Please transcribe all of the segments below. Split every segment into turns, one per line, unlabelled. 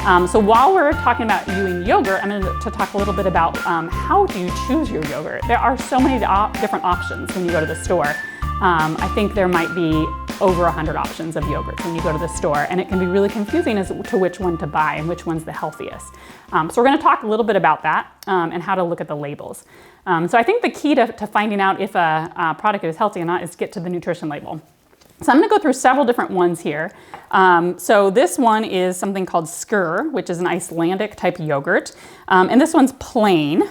So while we're talking about you and yogurt, I'm going to talk a little bit about how do you choose your yogurt. There are so many different options when you go to the store. I think there might be over 100 options of yogurts when you go to the store, and it can be really confusing as to which one to buy and which one's the healthiest. So we're going to talk a little bit about that and how to look at the labels. So I think the key to finding out if a product is healthy or not is to get to the nutrition label. So I'm going to go through several different ones here. So this one is something called Skyr, which is an Icelandic type yogurt. And this one's plain.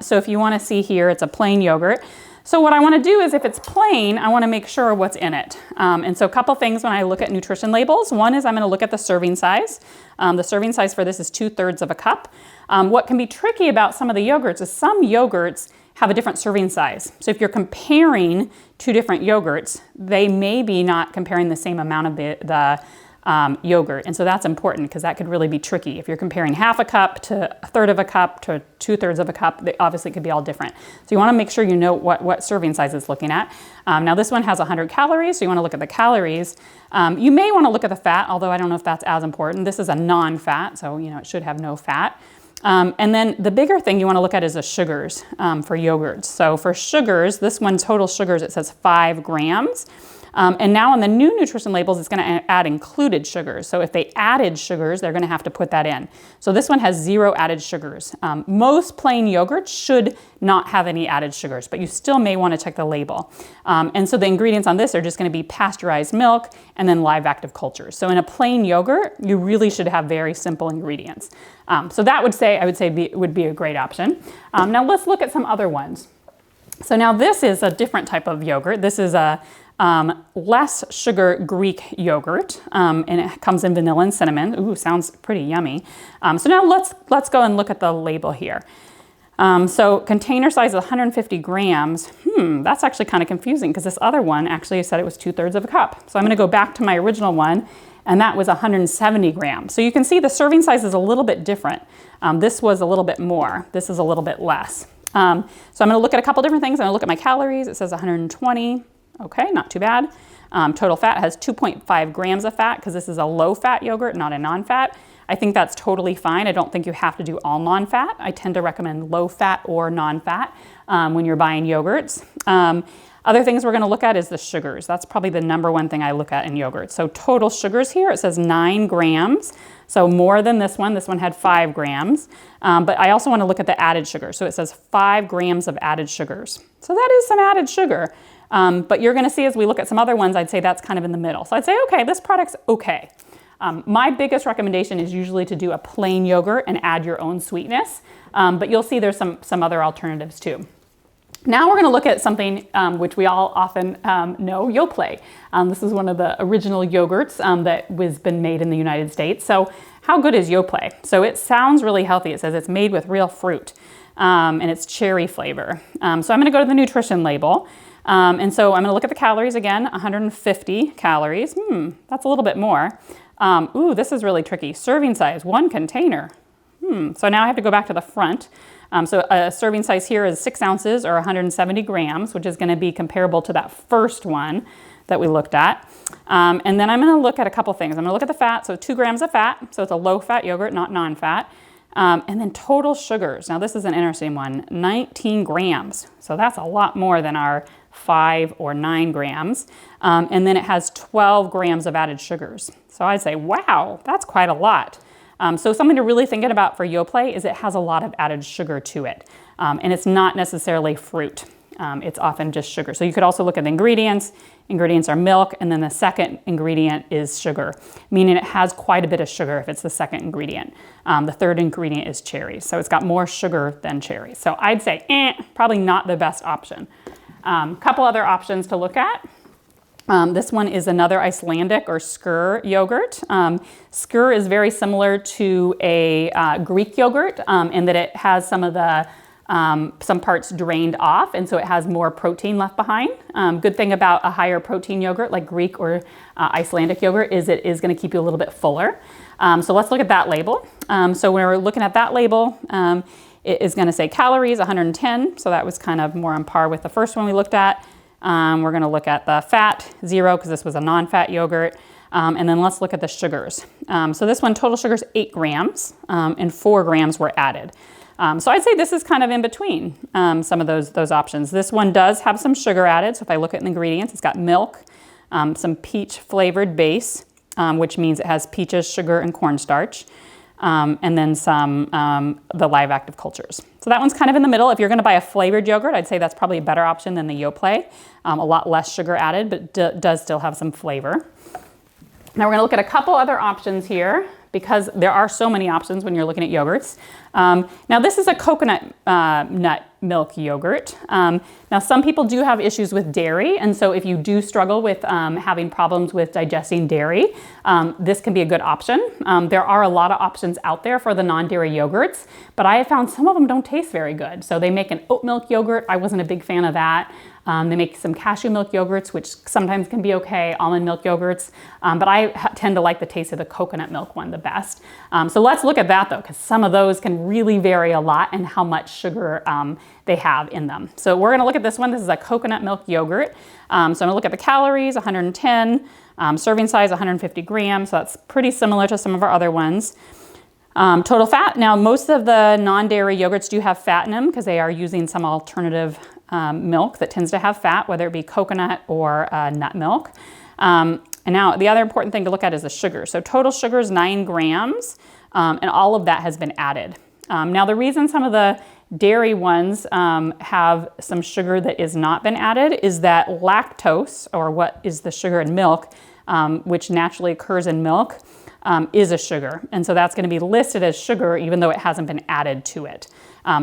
So if you want to see here, it's a plain yogurt. So what I want to do is if it's plain, I want to make sure what's in it. And so a couple things when I look at nutrition labels. One is I'm going to look at the serving size. The serving size for this is 2/3 of a cup. What can be tricky about some of the yogurts is some yogurts have a different serving size. So if you're comparing two different yogurts, they may be not comparing the same amount of the yogurt. And so that's important because that could really be tricky. If you're comparing half a cup to 1/3 of a cup to 2/3 of a cup, they obviously could be all different. So you want to make sure you know what serving size it's looking at. Now this one has 100 calories, so you want to look at the calories. You may want to look at the fat, although I don't know if that's as important. This is a non-fat, so it should have no fat. And then the bigger thing you want to look at is the sugars for yogurts. So for sugars, this one's total sugars, it says 5 grams. And now on the new nutrition labels, it's going to add included sugars. So if they added sugars, they're going to have to put that in. So this one has 0 added sugars. Most plain yogurts should not have any added sugars, but you still may want to check the label. And so the ingredients on this are just going to be pasteurized milk and then live active cultures. So in a plain yogurt, you really should have very simple ingredients. So that I would say would be a great option. Now let's look at some other ones. So now this is a different type of yogurt. This is a less sugar Greek yogurt, and it comes in vanilla and cinnamon. Ooh, sounds pretty yummy. So now let's go and look at the label here. So container size is 150 grams. That's actually kind of confusing because this other one actually said it was 2/3 of a cup. So I'm going to go back to my original one, and that was 170 grams. So you can see the serving size is a little bit different. This was a little bit more. This is a little bit less. So I'm going to look at a couple different things. I'm going to look at my calories. It says 120. Okay, not too bad. Total fat has 2.5 grams of fat because this is a low-fat yogurt, not a non-fat. I think that's totally fine. I don't think you have to do all non-fat. I tend to recommend low-fat or non-fat when you're buying yogurts. Other things we're going to look at is the sugars. That's probably the number one thing I look at in yogurt. So total sugars here, it says 9 grams. So more than this one. This one had 5 grams. But I also want to look at the added sugar. So it says 5 grams of added sugars. So that is some added sugar. But you're going to see as we look at some other ones, I'd say that's kind of in the middle. So I'd say, okay, this product's okay. My biggest recommendation is usually to do a plain yogurt and add your own sweetness. But you'll see there's some other alternatives too. Now we're going to look at something which we all often know, Yoplait. This is one of the original yogurts that was been made in the United States. So how good is Yoplait? So it sounds really healthy. It says it's made with real fruit and it's cherry flavor. So I'm going to go to the nutrition label. And so I'm going to look at the calories again, 150 calories. That's a little bit more. Ooh, this is really tricky. Serving size, 1 container. So now I have to go back to the front. So a serving size here is 6 ounces or 170 grams, which is going to be comparable to that first one that we looked at. And then I'm going to look at a couple things. I'm going to look at the fat. So 2 grams of fat. So it's a low-fat yogurt, not non-fat. And then total sugars. Now this is an interesting one, 19 grams. So that's a lot more than our 5 or 9 grams. And then it has 12 grams of added sugars. So I'd say, wow, that's quite a lot. So something to really think about for Yoplait is it has a lot of added sugar to it. And it's not necessarily fruit. It's often just sugar. So you could also look at the ingredients. Ingredients are milk, and then the second ingredient is sugar, meaning it has quite a bit of sugar if it's the second ingredient. The third ingredient is cherries. So it's got more sugar than cherries. So I'd say, probably not the best option. Couple other options to look at. This one is another Icelandic or Skyr yogurt. Skyr is very similar to a Greek yogurt in that it has some of the some parts drained off, and so it has more protein left behind. Good thing about a higher protein yogurt like Greek or Icelandic yogurt is it is going to keep you a little bit fuller. So let's look at that label. So when we're looking at that label, it is going to say calories 110, so that was kind of more on par with the first one we looked at. We're going to look at the fat, 0, because this was a non-fat yogurt. And then let's look at the sugars. So this one, total sugar is 8 grams, and 4 grams were added. So I'd say this is kind of in between some of those options. This one does have some sugar added. So if I look at the ingredients, it's got milk, some peach flavored base, which means it has peaches, sugar, and cornstarch. And then the live active cultures. So that one's kind of in the middle. If you're gonna buy a flavored yogurt, I'd say that's probably a better option than the Yoplait. A lot less sugar added, but does still have some flavor. Now we're gonna look at a couple other options here because there are so many options when you're looking at yogurts. Now this is a coconut nut milk yogurt. Now some people do have issues with dairy, and so if you do struggle with having problems with digesting dairy, this can be a good option. There are a lot of options out there for the non-dairy yogurts, but I have found some of them don't taste very good. So they make an oat milk yogurt. I wasn't a big fan of that. They make some cashew milk yogurts, which sometimes can be okay, almond milk yogurts, but I tend to like the taste of the coconut milk one the best. So let's look at that though, because some of those can really vary a lot in how much sugar they have in them. So we're gonna look at this one. This is a coconut milk yogurt. So I'm gonna look at the calories, 110, serving size 150 grams, so that's pretty similar to some of our other ones. Total fat, now most of the non-dairy yogurts do have fat in them because they are using some alternative milk that tends to have fat, whether it be coconut or nut milk. And now the other important thing to look at is the sugar. So total sugar is 9 grams, and all of that has been added. Now the reason some of the dairy ones have some sugar that is not been added is that lactose, or what is the sugar in milk, which naturally occurs in milk, is a sugar. And so that's going to be listed as sugar even though it hasn't been added to it.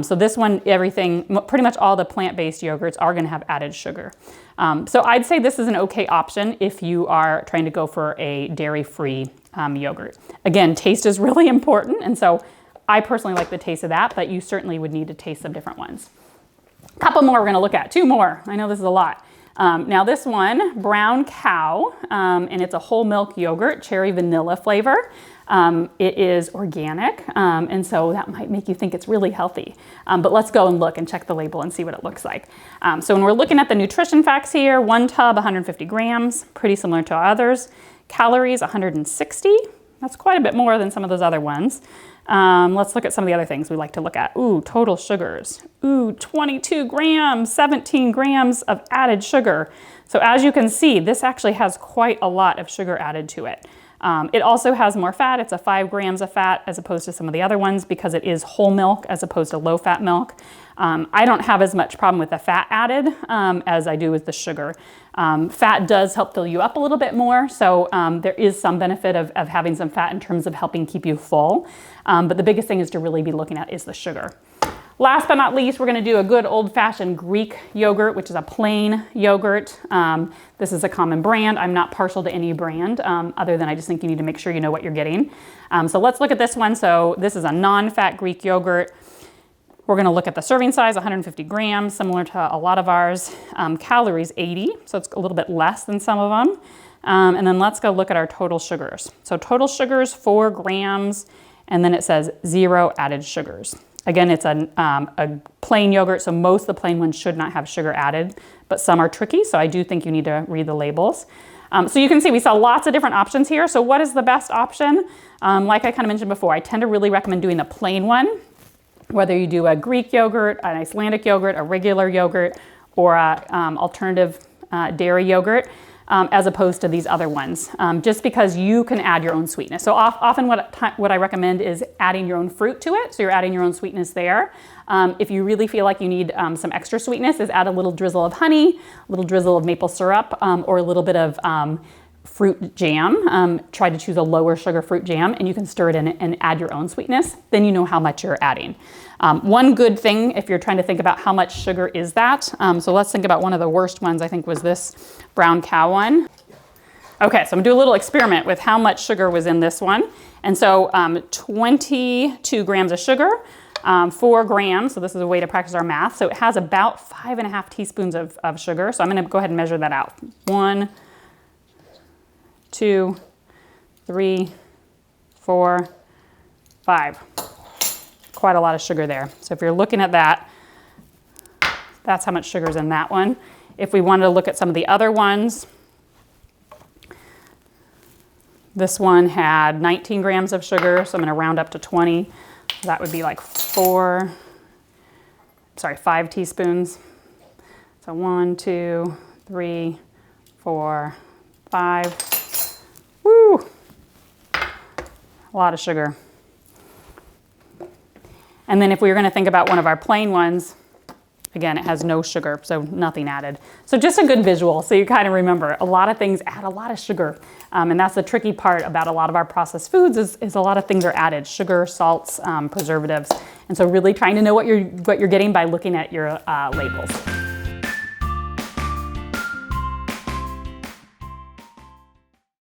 So this one, pretty much all the plant-based yogurts are going to have added sugar. So I'd say this is an okay option if you are trying to go for a dairy-free yogurt. Again, taste is really important, and so I personally like the taste of that, but you certainly would need to taste some different ones. A couple more we're going to look at, 2 more. I know this is a lot. Now this one, Brown Cow, and it's a whole milk yogurt, cherry vanilla flavor. It is organic, and so that might make you think it's really healthy. But let's go and look and check the label and see what it looks like. So when we're looking at the nutrition facts here, 1 tub, 150 grams, pretty similar to others. Calories, 160. That's quite a bit more than some of those other ones. Let's look at some of the other things we like to look at. Ooh, total sugars. Ooh, 22 grams, 17 grams of added sugar. So as you can see, this actually has quite a lot of sugar added to it. It also has more fat. It's a 5 grams of fat as opposed to some of the other ones because it is whole milk as opposed to low fat milk. I don't have as much problem with the fat added as I do with the sugar. Fat does help fill you up a little bit more, so there is some benefit of having some fat in terms of helping keep you full. But the biggest thing is to really be looking at is the sugar. Last but not least, we're going to do a good old-fashioned Greek yogurt, which is a plain yogurt. This is a common brand. I'm not partial to any brand, other than I just think you need to make sure you know what you're getting. So let's look at this one. So this is a non-fat Greek yogurt. We're going to look at the serving size, 150 grams, similar to a lot of ours. Calories, 80, so it's a little bit less than some of them. And then let's go look at our total sugars. So total sugars, 4 grams, and then it says 0 added sugars. Again, it's a plain yogurt, so most of the plain ones should not have sugar added, but some are tricky, so I do think you need to read the labels. So you can see we saw lots of different options here. So what is the best option? Like I kind of mentioned before, I tend to really recommend doing the plain one, whether you do a Greek yogurt, an Icelandic yogurt, a regular yogurt, or an alternative dairy yogurt. As opposed to these other ones, just because you can add your own sweetness. So often what I recommend is adding your own fruit to it, so you're adding your own sweetness there. If you really feel like you need some extra sweetness, is add a little drizzle of honey, a little drizzle of maple syrup, or a little bit of fruit jam. Try to choose a lower sugar fruit jam, and you can stir it in and add your own sweetness. Then you know how much you're adding. One good thing, if you're trying to think about how much sugar is that, so let's think about one of the worst ones, I think was this Brown Cow one. Okay, so I'm gonna do a little experiment with how much sugar was in this one. And so 22 grams of sugar, 4 grams, so this is a way to practice our math. So it has about 5.5 teaspoons of sugar. So I'm gonna go ahead and measure that out. 1, 2, 3, 4, 5. Quite a lot of sugar there. So if you're looking at that, that's how much sugar is in that one. If we wanted to look at some of the other ones, This one had 19 grams of sugar, so I'm gonna round up to 20. So that would be like 5 teaspoons. So 1, 2, 3, 4, 5. Woo! A lot of sugar. And then if we were gonna think about one of our plain ones, again, it has no sugar, so nothing added. So just a good visual, so you kind of remember, a lot of things add a lot of sugar. And that's the tricky part about a lot of our processed foods is a lot of things are added, sugar, salts, preservatives. And so really trying to know what you're getting by looking at your labels.